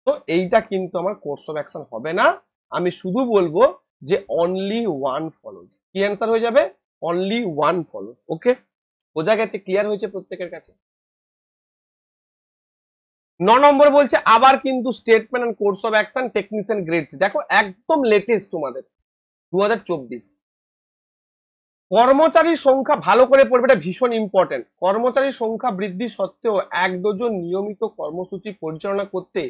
তো এইটা কিন্তু আমার কোর্স অফ অ্যাকশন হবে না। আমি শুধু বলবো যে অনলি ওয়ান ফলোজ। কি অ্যান্সার হয়ে যাবে? Only one follows. ওকে, বোঝা গেছে? ক্লিয়ার হয়েছে প্রত্যেকের কাছে? 9 নম্বর বলছে আবার কিন্তু statement and course of action technician grade. দেখো একদম লেটেস্ট তোমাদের 2024। কর্মচারীর সংখ্যা ভালো করে পড়বে, এটা ভীষণ ইম্পর্টেন্ট। কর্মচারীর সংখ্যা বৃদ্ধি সত্ত্বেও 1 ডজন নিয়মিত কর্মসূচি পরিচালনা করতে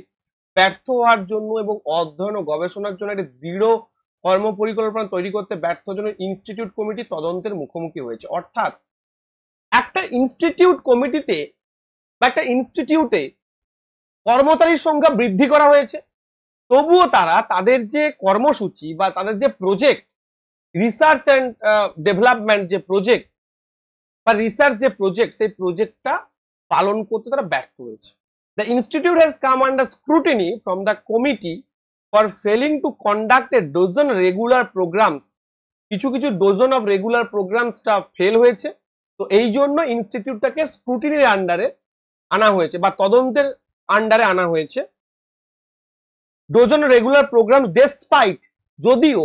ব্যর্থ হওয়ার জন্য এবং অধ্যয়ন ও গবেষণার জন্য একটা দৃঢ় কর্ম পরিকল্পনা তৈরি করতে ব্যর্থ জন্য ইনস্টিটিউট কমিটি তদন্তের মুখোমুখি হয়েছে। অর্থাৎ একটা ইনস্টিটিউট কমিটিতে বা একটা ইনস্টিটিউটে কর্মচারীর সংখ্যা বৃদ্ধি করা হয়েছে, তবুও তারা তাদের যে কর্মসূচি বা তাদের যে প্রজেক্ট, রিসার্চ অ্যান্ড ডেভেলপমেন্ট যে প্রজেক্ট বা রিসার্চ যে প্রজেক্ট, সেই প্রজেক্টটা পালন করতে তারা ব্যর্থ হয়েছে। The institute has come under scrutiny from the committee for failing to conduct a dozen regular programs। কিছু কিছু ডজন অফ রেগুলার প্রোগ্রামসটা ফেল হয়েছে, তো এই জন্য ইনস্টিটিউটটাকে স্ক্রুটিনির আন্ডারে আনা হয়েছে বা তদন্তের আন্ডারে আনা হয়েছে। ডজন রেগুলার প্রোগ্রাম ডেসপাইট, যদিও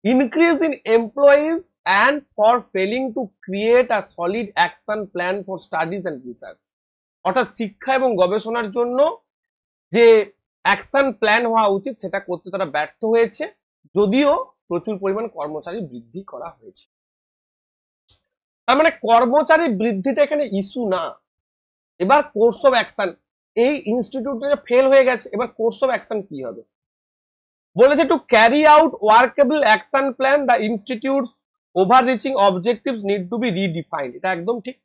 increase in employees and for failing to create a solid action plan for studies and research। অর্থাৎ শিক্ষা এবং গবেষণার জন্য যে অ্যাকশন প্ল্যান হওয়া উচিত সেটা করতে তারা ব্যর্থ হয়েছে, যদিও প্রচুর পরিমাণ কর্মচারী বৃদ্ধি করা হয়েছে। তার মানে কর্মচারী বৃদ্ধিটা এখানে ইস্যু না। এবার কোর্স অফ অ্যাকশন, এই ইনস্টিটিউটটা ফেল হয়ে গেছে, এবার কোর্স অফ অ্যাকশন কি হবে? বলেছে to carry out workable action plan the institutes overreaching objectives need to be redefined. এটা একদম ঠিক।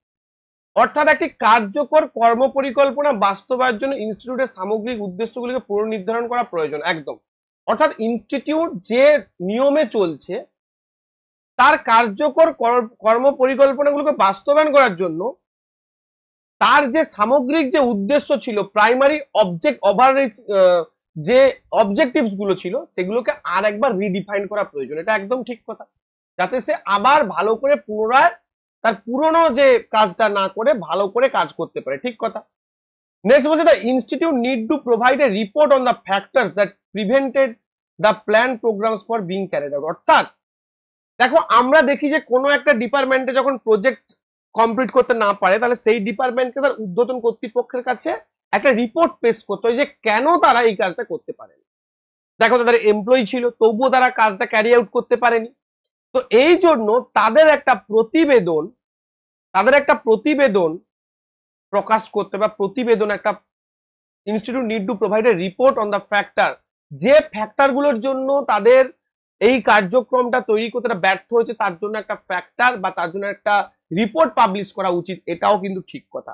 অর্থাৎ একটি কার্যকর কর্মপরিকল্পনা বাস্তবায়নের জন্য ইনস্টিটিউটের সামগ্রিক উদ্দেশ্যগুলিকে পুনর্নির্ধারণ করা প্রয়োজন। একদম, অর্থাৎ ইনস্টিটিউট যে নিয়মে চলছে তার কার্যকর কর্মপরিকল্পনাগুলোকে বাস্তবায়ন করার জন্য তার যে সামগ্রিক যে উদ্দেশ্য ছিল, প্রাইমারি অবজেক্ট ওভাররিচ যে অবজেক্টিভস গুলো ছিল সেগুলোকে আর একবার রিডিফাইন করা প্রয়োজন। এটা একদম ঠিক কথা, যাতে সে আবার ভালো করে পুনরায় তার পুরনো যে কাজটা না করে ভালো করে কাজ করতে পারে। ঠিক কথা। নেক্সট বলছে, the institute need to provide a report on the factors that prevented the plan programs for being carried out. অর্থাৎ দেখো, আমরা দেখি যে কোনো একটা ডিপার্টমেন্টে যখন প্রজেক্ট কমপ্লিট করতে না পারে তাহলে সেই ডিপার্টমেন্টকে তার ঊর্ধ্বতন কর্তৃপক্ষের কাছে একটা রিপোর্ট পেশ করতে হয় যে কেন তারা এই কাজটা করতে পারেনি। দেখো, তাদের এমপ্লয়ি ছিল তবুও তারা কাজটা ক্যারি আউট করতে পারেনি। তো এই জন্য তাদের একটা প্রতিবেদন প্রকাশ করতে, বা প্রতিবেদন একটা institute need to provide a report on the factor, যে ফ্যাক্টর গুলোর জন্য তাদের এই কার্যক্রমটা তৈরি করতে ব্যর্থ হয়েছে তার জন্য একটা ফ্যাক্টর বা তার জন্য একটা রিপোর্ট পাবলিশ করা উচিত। এটাও কিন্তু ঠিক কথা।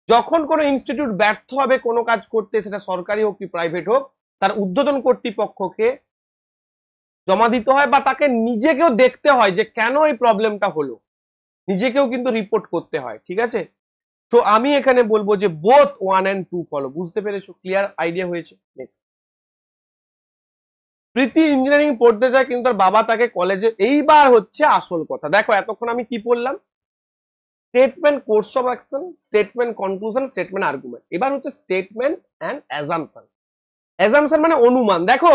যখন কোনো ইনস্টিটিউট ব্যর্থ হবে কোনো কাজ করতে, সেটা সরকারি হোক কি প্রাইভেট হোক, তার ঊর্ধ্বতন কর্তৃপক্ষকে জমা দিতে হয় বা তাকে নিজেকেও দেখতে হয় যে কেন এই প্রবলেমটা হলো, নিজেকেও কিন্তু রিপোর্ট করতে হয়। ঠিক আছে, তো আমি এখানে বলবো যে বোথ 1 and 2 ফলো। বুঝতে পেরেছো? ক্লিয়ার আইডিয়া হয়েছে? নেক্সট, প্রীতি ইঞ্জিনিয়ারিং পড়তে যায় কিন্তু তার বাবা তাকে কলেজে, এইবার হচ্ছে আসল কথা। দেখো, এতক্ষণ আমি কি পড়লাম? Statement, course of action, statement conclusion, statement argument. এবার হচ্ছে স্টেটমেন্ট এন্ড অ্যাজাম্পশন। অ্যাজাম্পশন মানে অনুমান। দেখো,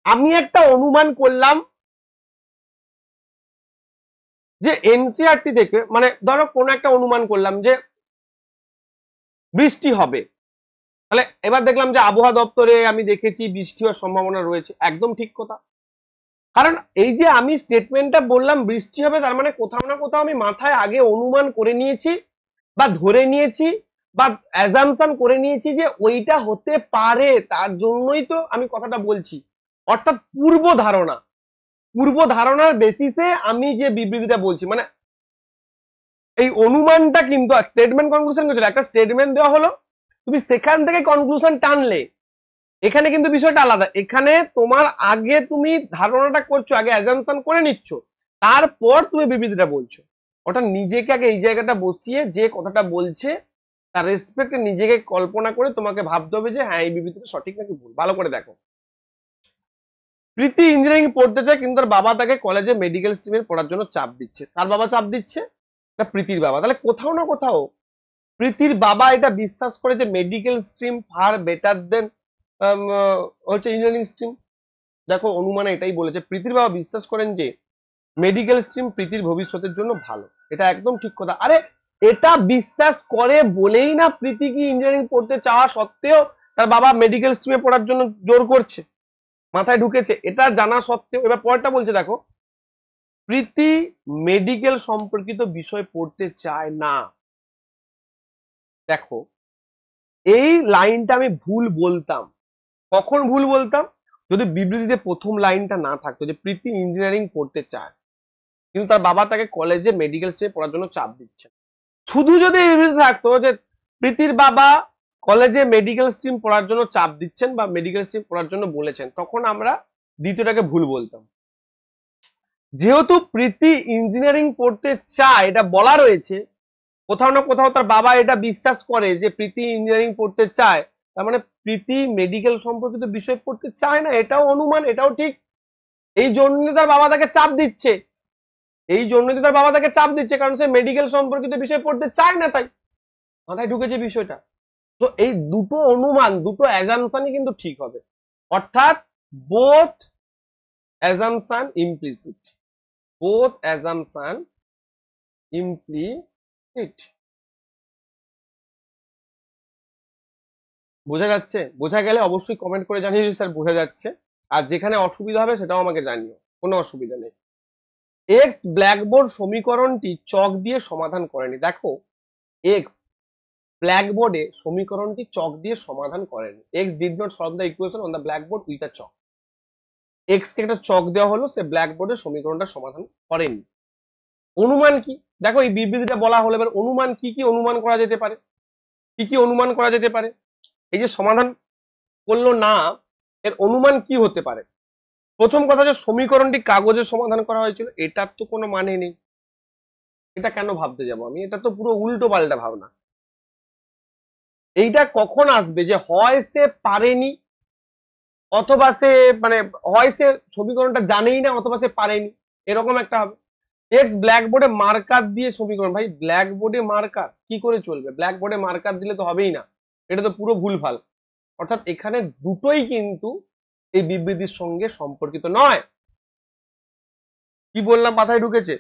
আমি একটা অনুমান করলাম যে এনসিইআরটি থেকে, মানে ধরো কোনো একটা অনুমান করলাম যে বৃষ্টি হবে, তাহলে এবার দেখলাম যে আবহাওয়া দপ্তরে আমি দেখেছি বৃষ্টি হওয়ার সম্ভাবনা রয়েছে। একদম ঠিক কথা, কারণ এই যে আমি স্টেটমেন্টটা বললাম বৃষ্টি হবে, তার মানে কোথাও না কোথাও আমি মাথায় আগে অনুমান করে নিয়েছি বা ধরে নিয়েছি বা অ্যাজাম্পশন করে নিয়েছি যে ওইটা হতে পারে, তার জন্যই তো আমি কথাটা বলছি। অর্থাৎ পূর্ব ধারণার বেসিসে আমি যে বিবৃতিটা বলছি, মানে এই অনুমানটা কিন্তু স্টেটমেন্ট কনক্লুশন করছিল। একটা স্টেটমেন্ট দেওয়া হলো, তুমি সেখান থেকে কনক্লুশন টানলে, এখানে কিন্তু বিষয়টা আলাদা। এখানে তোমার আগে তুমি ধারণাটা করছো, আগে অ্যাজাম্পশন করে নিচ্ছ, তারপর তুমি বিবৃতিটা বলছো। অর্থাৎ নিজেকে আগে এই জায়গাটা বসিয়ে যে কথাটা বলছে তার রেসপেক্টে নিজেকে কল্পনা করে তোমাকে ভাবতে হবে যে হ্যাঁ এই বিবৃতিটা সঠিক নাকি ভুল। ভালো করে দেখো, প্রীতি ইঞ্জিনিয়ারিং পড়তে চায় কিন্তু তার বাবা তাকে কলেজে মেডিকেল স্ট্রিমে পড়ার জন্য চাপ দিচ্ছে। কার বাবা চাপ দিচ্ছে? না, প্রীতির বাবা। তাহলে কোথাও না কোথাও প্রীতির বাবা এটা বিশ্বাস করে যে মেডিকেল স্ট্রিম ফার বেটার দেন হচ্ছে ইঞ্জিনিয়ারিং স্ট্রিম। দেখো, অনুমানে এটাই বলেছে, প্রীতির বাবা বিশ্বাস করেন যে মেডিকেল স্ট্রিম প্রীতির ভবিষ্যতের জন্য ভালো। এটা একদম ঠিক কথা। আরে, এটা বিশ্বাস করে বলেই না প্রীতি কি ইঞ্জিনিয়ারিং পড়তে চাওয়া সত্ত্বেও তার বাবা মেডিকেল স্ট্রিমে পড়ার জন্য জোর করছে, মাথায় ঢুকেছে। এটা জানা সত্ত্বেও এবার পরেরটা বলছে, দেখো, প্রীতি মেডিকেল সম্পর্কিত বিষয় পড়তে চায় না। দেখো, এই লাইনটা আমি ভুল বলতাম। কখন ভুল বলতাম? যদি বিবৃতিতে প্রথম লাইনটা না থাকতো যে প্রীতি ইঞ্জিনিয়ারিং পড়তে চায় কিন্তু তার বাবা তাকে কলেজে মেডিকেল স্ট্রিমে পড়ার জন্য চাপ দিচ্ছে। শুধু যদি এই বিবৃতি থাকতো যে প্রীতির বাবা কলেজে মেডিকেল স্ট্রিম পড়ার জন্য চাপ দিচ্ছেন বা মেডিকেল স্ট্রিম পড়ার জন্য বলেছেন, তখন আমরা দ্বিতীয়টাকে ভুল বলতাম। যেহেতু প্রীতি ইঞ্জিনিয়ারিং পড়তে চায় এটা বলা রয়েছে, কোথাও না কোথাও তার বাবা এটা বিশ্বাস করে যে প্রীতি ইঞ্জিনিয়ারিং পড়তে চায়, তার মানে প্রীতি মেডিকেল সম্পর্কিত বিষয় পড়তে চায় না। এটাও অনুমান, এটাও ঠিক। এই জন্য তার বাবা তাকে চাপ দিচ্ছে, কারণ সে মেডিকেল সম্পর্কিত বিষয় পড়তে চায় না, তাই মাথায় ঢুকেছে বিষয়টা। তো এই দুটো অনুমান, দুটো অ্যাজাম্পশনই কিন্তু ঠিক হবে। অর্থাৎ বোথ অ্যাজাম্পশন ইমপ্লিসিট, বোঝা যাচ্ছে? বোঝা গেলে অবশ্যই কমেন্ট করে জানিয়ে স্যার বোঝা যাচ্ছে। আর যেখানে অসুবিধা হবে সেটাও আমাকে জানিও, কোনো অসুবিধা নেই। এক্স ব্ল্যাকবোর্ড সমীকরণটি চক দিয়ে সমাধান করেনি। দেখো, এক্স ব্ল্যাকবোর্ডে সমীকরণটি চক দিয়ে সমাধান করেনি। X did not solve the equation on the blackboard with a chalk. X কে একটা চক দেওয়া হলো, সে ব্ল্যাকবোর্ডে সমীকরণটা সমাধান করেনি। অনুমান কি? দেখো এই বিবৃতিটা বলা হলো, এবার অনুমান কি কি অনুমান করা যেতে পারে, কি কি অনুমান করা যেতে পারে? এই যে সমাধান করলো না, এর অনুমান কি হতে পারে? প্রথম কথা, যে সমীকরণটি কাগজে সমাধান করা হয়েছিল, এটার তো কোনো মানে নেই। এটা কেন ভাবতে যাব আমি? এটা তো পুরো উল্টো পাল্টা ভাবনা। এইটা কখন আসবে যে হয় সে পারেনি, অথবা সে মানে হয় সে সমীকরণটা জানেই না, অথবা সে পারেনি, এরকম একটা হবে। এক্স ব্ল্যাকবোর্ডে মার্কার দিয়ে সমীকরণ, ভাই ব্ল্যাকবোর্ডে মার্কার কি করে চলবে? ব্ল্যাকবোর্ডে মার্কার দিলে তো হবেই না, এটা তো পুরো ভুলভাল। অর্থাৎ এখানে দুটোই কিন্তু এই বিবৃতির সঙ্গে সম্পর্কিত নয়। কি বললাম, মাথায় ঢুকেছে?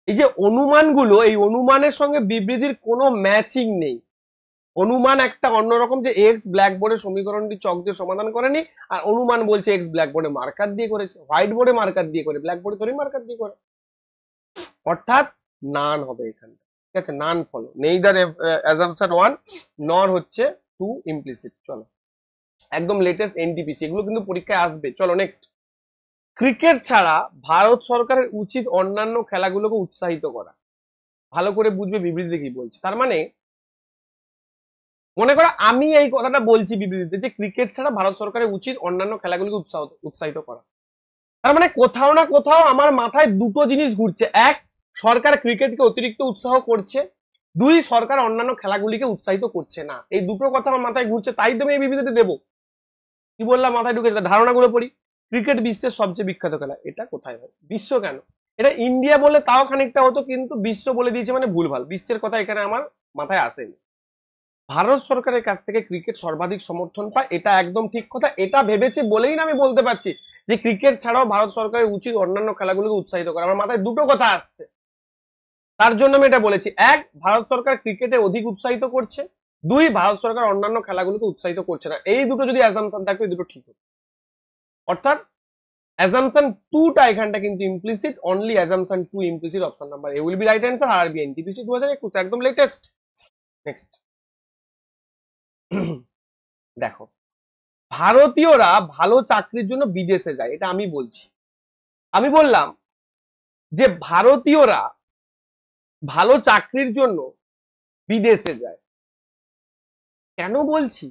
এই যে অনুমানগুলো, এই অনুমানের সঙ্গে বিবৃতির কোনো ম্যাচিং নেই। অনুমান একটা অন্যরকম, যে এক্স ব্ল্যাকবোর্ডের সমীকরণটি চক দিয়ে সমাধান করেনি, আর অনুমান বলছে এক্স ব্ল্যাকবোর্ডে মার্কার দিয়ে করেছে, হোয়াইট বোর্ডে মার্কার দিয়ে করে, ব্ল্যাকবোর্ডে তোরই মার্কার দিয়ে করে। অর্থাৎ নান হবে এখানে, ঠিক আছে? নান ফলো, নেইদার অ্যাজাম্পশন 1 নর হচ্ছে 2 ইমপ্লিসিট। চলো, একদম লেটেস্ট এনটিপিসি, এগুলো কিন্তু পরীক্ষায় আসবে। চলো নেক্সট। ক্রিকেট ছাড়া ভারত সরকারের উচিত অন্যান্য খেলাগুলোকে উৎসাহিত করা। ভালো করে বুঝবে বিবৃতিতে কি বলছে। তার মানে মনে করো আমি এই কথাটা বলছি বিবৃতিতে, যে ক্রিকেট ছাড়া ভারত সরকারের উচিত অন্যান্য খেলাগুলোকে উৎসাহিত করা। তার মানে কোথাও না কোথাও আমার মাথায় দুটো জিনিস ঘুরছে। এক, সরকার ক্রিকেটকে অতিরিক্ত উৎসাহ করছে। দুই, সরকার অন্যান্য খেলাগুলিকে উৎসাহিত করছে না। এই দুটো কথা আমার মাথায় ঘুরছে, তাই তো আমি এই বিবৃতিতে দেবো। কি বললাম, মাথায় ঢুকেছে? ধারণাগুলো পড়ি। ক্রিকেট বিশ্বের সবচেয়ে বিখ্যাত খেলা, এটা কোথায় হয়? বিশ্ব কেন? এটা ইন্ডিয়া বলে তাও খানিকটা হতো, কিন্তু বিশ্ব বলে দিয়েছে মানে ভুলভাল, বিশ্বের কথা এখানে আমার মাথায় আসেনি। ভারত সরকারের কাছ থেকে ক্রিকেট সর্বাধিক সমর্থন পায়, এটা একদম ঠিক কথা। এটা ভেবেছে বলেই না আমি বলতে পারছি যে ক্রিকেট ছাড়াও ভারত সরকারের উচিত অন্যান্য খেলাগুলোকে উৎসাহিত করা। আমার মাথায় দুটো কথা আসছে, তার জন্য আমি এটা বলেছি। এক, ভারত সরকার ক্রিকেটে অধিক উৎসাহিত করছে। দুই, ভারত সরকার অন্যান্য খেলাগুলোকে উৎসাহিত করছে না। এই দুটো যদি অ্যাজাম্পশন থাকতো, এই দুটো ঠিক হতো। অর্থাৎ অ্যাজাম্পশন 2টা এখানটা কিন্তু implicit, only assumption 2 implicit, option number A will be right answer. আরবি এনটিপিসি 2021, একদম লেটেস্ট। নেক্সট দেখো, ভারতীয়রা ভালো চাকরির জন্য বিদেশে যায়, এটা আমি বলছি। আমি বললাম যে ভারতীয়রা ভালো চাকরির জন্য বিদেশে যায়। কেন বলছি?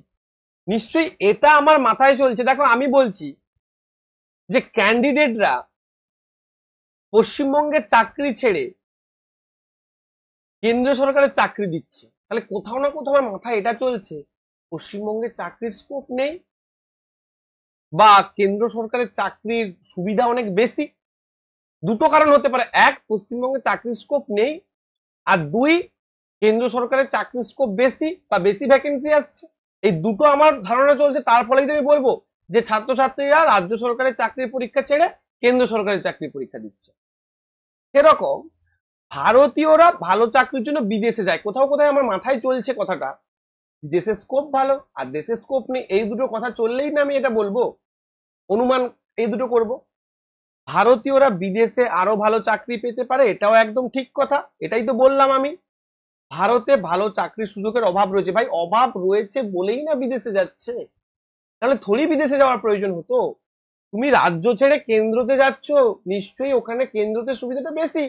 নিশ্চয়ই এটা আমার মাথায় চলছে। দেখো আমি বলছি যে ক্যান্ডিডেটরা পশ্চিমবঙ্গের চাকরি ছেড়ে কেন্দ্র সরকারের চাকরি দিচ্ছে, তাহলে কোথাও না কোথাও আমার মাথায় এটা চলছে, পশ্চিমবঙ্গের চাকরির স্কোপ নেই, বা কেন্দ্র সরকারের চাকরির সুবিধা অনেক বেশি। দুটো কারণ হতে পারে। এক, পশ্চিমবঙ্গে চাকরির স্কোপ নেই, আর দুই, কেন্দ্র সরকারের চাকরির স্কোপ বেশি বা বেশি ভ্যাকেন্সি আসছে। এই দুটো আমার ধারণা চলছে, তার ফলেই তো আমি বলবো যে ছাত্রছাত্রীরা রাজ্য সরকারের চাকরির পরীক্ষা ছেড়ে কেন্দ্র সরকারের চাকরির পরীক্ষা দিচ্ছে। সেরকম ভারতীয়রা ভালো চাকরির জন্য বিদেশে যায়, কোথাও কোথায় আমার মাথায় চলছে কথাটা, দেশের স্কোপ ভালো আর দেশের স্কোপ নেই। এই দুটো কথা চললেই না আমি এটা বলবো, অনুমান এই দুটো করব। ভারতীয়রা বিদেশে আরো ভালো চাকরি পেতে পারে, এটাও একদম ঠিক কথা, এটাই তো বললাম আমি। ভারতে ভালো চাকরির সুযোগের অভাব রয়েছে, ভাই অভাব রয়েছে বলেই না বিদেশে যাচ্ছে, তাহলে থোড়ি বিদেশে যাওয়ার প্রয়োজন হতো। তুমি রাজ্য ছেড়ে কেন্দ্রতে যাচ্ছ, নিশ্চয়ই ওখানে কেন্দ্রতে সুবিধাটা বেশি,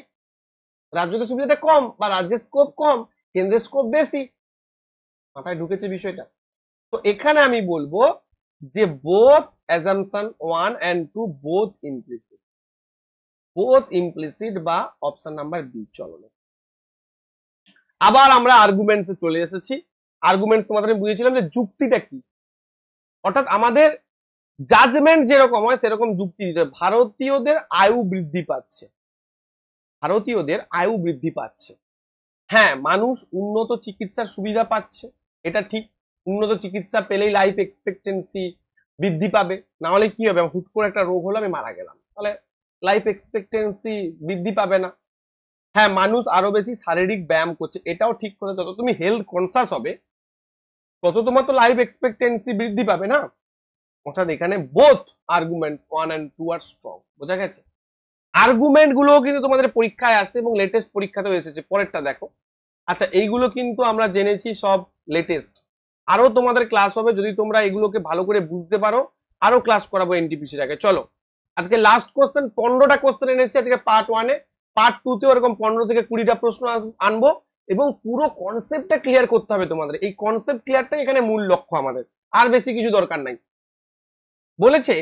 রাজ্যতে সুবিধাটা কম, বা রাজ্যের স্কোপ কম, কেন্দ্রের স্কোপ বেশি। মাথায় ঢুকেছে বিষয়টা? তো এখানে আমি বলবো যে both assumption 1 and 2 both implicit, বা অপশন নাম্বার বি। চলো আবার আমরা আর্গুমেন্টসে চলে এসেছি। আর্গুমেন্টস তোমাদের আমি বুঝিয়েছিলাম যে যুক্তিটা কি, অর্থাৎ আমাদের জাজমেন্ট যেরকম হয় সেরকম যুক্তি দিতে। ভারতীয়দের আয়ু বৃদ্ধি পাচ্ছে, ভারতীয়দের আয়ু বৃদ্ধি পাচ্ছে। হ্যাঁ, মানুষ উন্নত চিকিৎসার সুবিধা পাচ্ছে, এটা ঠিক। উন্নত চিকিৎসা পেলেই লাইফ এক্সপেক্টেন্সি বৃদ্ধি পাবে, না হলে কি হবে, হুট করে একটা রোগ হলো আমি মারা গেলাম, তাহলে লাইফ এক্সপেক্টেন্সি বৃদ্ধি পাবে না। হ্যাঁ, মানুষ আরো বেশি শারীরিক ব্যায়াম করছে, এটাও ঠিক কথা। যত তুমি হেলথ কনসাস হবে তত তোমার তো লাইফ এক্সপেক্টেন্সি বৃদ্ধি পাবে না। অর্থাৎ এখানে বোথ আর্গুমেন্টস 1 and 2 আর স্ট্রং। বোঝা গেছে? আর্গুমেন্ট গুলো কিন্তু তোমাদের পরীক্ষায় আসে এবং লেটেস্ট পরীক্ষাতেও এসেছে। পরেরটা দেখো। আচ্ছা, এইগুলো কিন্তু আমরা জেনেছি সব লেটেস্ট। আরো তোমাদের ক্লাস হবে, যদি তোমরা এগুলোকে ভালো করে বুঝতে পারো আরো ক্লাস করাবো এনটিপিসির আগে। চলো আজকে লাস্ট কোশ্চেন, 15টা কোশ্চেন এনেছি আজকে পার্ট 1 এ। পার্ট 2 তেও এরকম 15 থেকে 20টা প্রশ্ন আনবো এবং পুরো কনসেপ্টটা ক্লিয়ার করতে হবে তোমাদের। এই কনসেপ্ট ক্লিয়ারটাই এখানে মূল লক্ষ্য আমাদের, আর বেশি কিছু দরকার নাই। বলেছে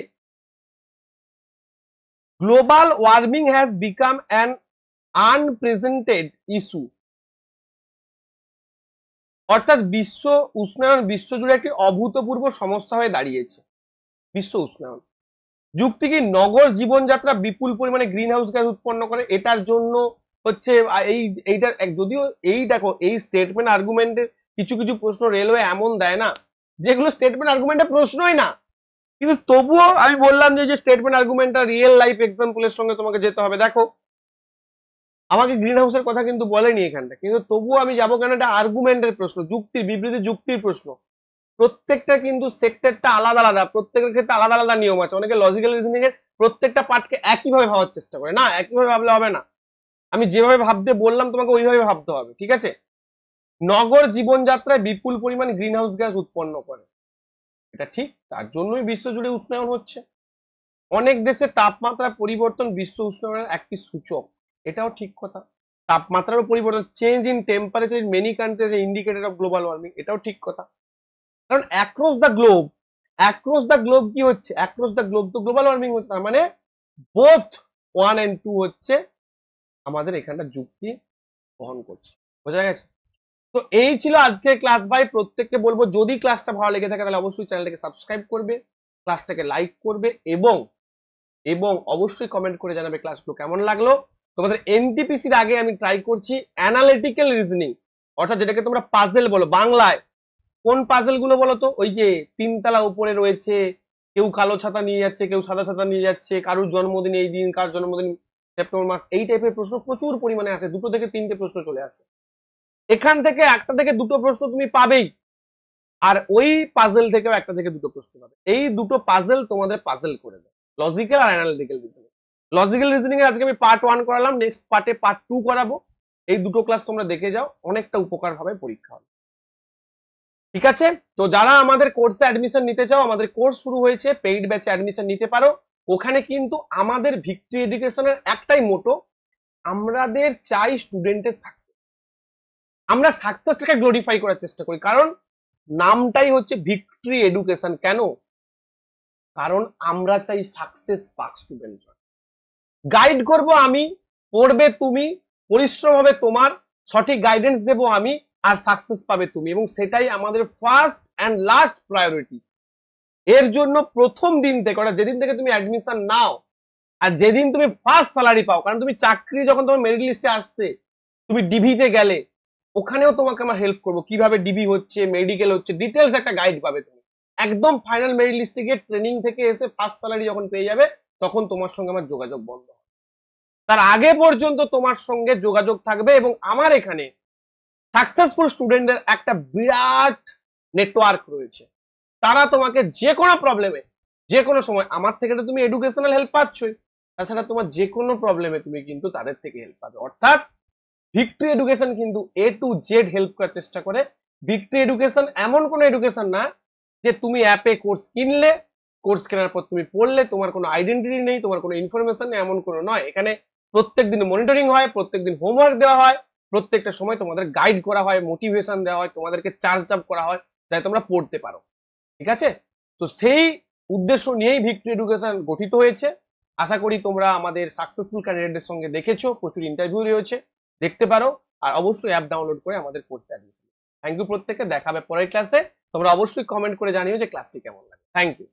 global warming has become an unprecedented issue, অর্থাৎ বিশ্ব উষ্ণায়ন বিশ্বজুড়ে একটি অভূতপূর্ব সমস্যা হয়ে দাঁড়িয়েছে। বিশ্ব উষ্ণায়ন যুক্তি কি? নগর জীবনযাত্রা বিপুল পরিমাণে গ্রিন হাউস গ্যাস উৎপন্ন করে, এটার জন্য হচ্ছে এইটার যদিও এই দেখো এই স্টেটমেন্ট আর্গুমেন্টের কিছু কিছু প্রশ্ন রেলওয়ে এমন দেয় না যেগুলো স্টেটমেন্ট আর্গুমেন্টের প্রশ্নই না, কিন্তু তবুও আমি বললাম যে স্টেটমেন্ট আর্গুমেন্টটা রিয়েল লাইফ এক্সাম্পলের সঙ্গে তোমাকে যেতে হবে। দেখো আমাকে গ্রিন হাউসের কথা কিন্তু বলেনি এখানটা, কিন্তু তবুও আমি যাবো কেন, এটা আর্গুমেন্টের প্রশ্ন, যুক্তির বিবৃতি যুক্তির প্রশ্ন। প্রত্যেকটা কিন্তু সেক্টরটা আলাদা আলাদা, প্রত্যেকের ক্ষেত্রে আলাদা আলাদা নিয়ম আছে। অনেকে লজিক্যাল রিজনিং এর প্রত্যেকটা পার্টকে একইভাবে ভাবার চেষ্টা করে, না একইভাবে ভাবলে হবে না। আমি যেভাবে ভাবতে বললাম তোমাকে ওইভাবে ভাবতে হবে, ঠিক আছে? নগর জীবনযাত্রায় বিপুল পরিমাণ গ্রিন হাউস গ্যাস উৎপন্ন করে, এটা ঠিক, তার জন্যই বিশ্বজুড়ে উষ্ণায়ন হচ্ছে। অনেক দেশে তাপমাত্রার পরিবর্তন বিশ্ব উষ্ণায়নের একটি সূচক, এটাও ঠিক কথা। তাপমাত্রার পরিবর্তন, change in temperature in many countries indicator of global warming, এটাও ঠিক কথা। কারণ অ্যাক্রস দ্য গ্লোব কি হচ্ছে? অ্যাক্রস দ্য গ্লোব তো গ্লোবাল ওয়ার্মিং হচ্ছে, তার মানে বোথ 1 and 2 হচ্ছে আমাদের এখানটা যুক্তি বহন করছে। বোঝা গেছে? তো এই ছিল আজকের ক্লাস। ভাই প্রত্যেককে বলবো যদি ক্লাসটা ভালো লেগে থাকে তাহলে অবশ্যই চ্যানেলটাকে সাবস্ক্রাইব করবে, ক্লাসটাকে লাইক করবে এবং এবং অবশ্যই কমেন্ট করে জানাবে ক্লাসগুলো কেমন লাগলো। তোমাদের এনটিপিসির আগে আমি ট্রাই করছি অ্যানালিটিক্যাল রিজনিং, অর্থাৎ যেটাকে তোমরা পাজেল বলো বাংলায়। কোন পাজেল গুলো বলো তো? ওই যে 3 তলা উপরে রয়েছে, কেউ কালো ছাতা নিয়ে যাচ্ছে, কেউ সাদা ছাতা নিয়ে যাচ্ছে, কারোর জন্মদিন এই দিন, কার জন্মদিন সেপ্টেম্বর মাস, এই টাইপের প্রশ্ন প্রচুর পরিমাণে আসে। 2 থেকে 3টে প্রশ্ন চলে আসে, এখান থেকে 1টা থেকে 2টো প্রশ্ন তুমি পাবেই, আর ওই পাজেল থেকেও 1টা থেকে 2টো প্রশ্ন পাবে। এই দুটো পাজেল তোমাদের পাজেল করে দেয়, লজিক্যাল আর অ্যানালিটিক্যাল রিজনিং। লজিক্যাল রিজনিং এর আজকে আমি পার্ট 1 করালাম, নেক্সট পার্টে পার্ট 2 করাবো। এই দুটো ক্লাস তোমরা দেখে যাও, অনেকটা উপকার হবে পরীক্ষা হবে, ঠিক আছে? তো যারা আমাদের কোর্সে অ্যাডমিশন নিতে চাও, আমাদের কোর্স শুরু হয়েছে, পেইড ব্যাচে অ্যাডমিশন নিতে পারো। ওখানে কিন্তু আমাদের ভিক্টরি এডুকেশনের একটাই মোটো, আমাদের চাই স্টুডেন্টের সাকসেস। আমরা সাকসেসটাকে গ্লোরিফাই করার চেষ্টা করি, কারণ নামটাই হচ্ছে ভিক্টরি এডুকেশন। কেন? কারণ আমরা চাই সাকসেস পাক স্টুডেন্টরা। গাইড করব আমি, পড়বে তুমি, পরিশ্রম হবে তোমার, সঠিক গাইডেন্স দেব আমি, আর সাকসেস পাবে তুমি, এবং সেটাই আমাদের ফার্স্ট এন্ড লাস্ট প্রায়োরিটি। এর জন্য প্রথম দিন থেকে, ওটা যেদিন থেকে তুমি অ্যাডমিশন নাও আর যেদিন তুমি ফার্স্ট স্যালারি পাও, কারণ তুমি চাকরি যখন তোমার মেরিট লিস্টে আসছে, তুমি ডিভিতে গেলে ওখানেও তোমাকে আমরা হেল্প করবো, কিভাবে ডিভি হচ্ছে, মেডিকেল হচ্ছে, ডিটেলস একটা গাইড পাবে তুমি। একদম ফাইনাল মেরিট লিস্টে গিয়ে ট্রেনিং থেকে এসে ফার্স্ট স্যালারি যখন পেয়ে যাবে, তখন তোমার সঙ্গে আমার যোগাযোগ বন্ধ হবে। তার আগে পর্যন্ত তোমার সঙ্গে যোগাযোগ থাকবে, এবং আমার এখানে সাকসেসফুল স্টুডেন্টদের একটা বিরাট নেটওয়ার্ক রয়েছে। তারা তোমাকে যে কোনো প্রবলেমে, যে কোনো সময়, আমার থেকে তো তুমি এডুকেশনাল হেল্প পাচ্ছই, তাছাড়া তোমার যে কোনো প্রবলেমে তুমি কিন্তু তাদের থেকে হেল্প পাবে। অর্থাৎ ভিক্টরি এডুকেশন কিন্তু A to Z হেল্প করার চেষ্টা করে। ভিক্টরি এডুকেশন এমন কোনো এডুকেশন না যে তুমি অ্যাপে কোর্স কিনলে, কোর্স কেনার পর তুমি পড়লে, তোমার কোনো আইডেন্টিটি নেই, তোমার কোনো ইনফরমেশন নেই, এমন কোনো নয়। এখানে প্রত্যেকদিন মনিটরিং হয়, প্রত্যেকদিন হোমওয়ার্ক দেওয়া হয়, প্রত্যেকটা সময় তোমাদের গাইড করা হয়, মোটিভেশন দেওয়া হয়, তোমাদেরকে চার্জ আপ করা হয় যাতে তোমরা পড়তে পারো, ঠিক আছে? তো সেই উদ্দেশ্য নিয়েই ভিক্টরি এডুকেশন গঠিত হয়েছে। আশা করি তোমরা আমাদের সাকসেসফুল ক্যান্ডিডেটদের সঙ্গে দেখেছো, প্রচুর ইন্টারভিউ রয়েছে, দেখতে পারো। আর অবশ্যই অ্যাপ ডাউনলোড করে আমাদের কোর্সে অ্যাডমিশন। থ্যাংক ইউ প্রত্যেককে, দেখা হবে পরের ক্লাসে। তোমরা অবশ্যই কমেন্ট করে জানিও যে ক্লাসটি কেমন লাগে। Thank you.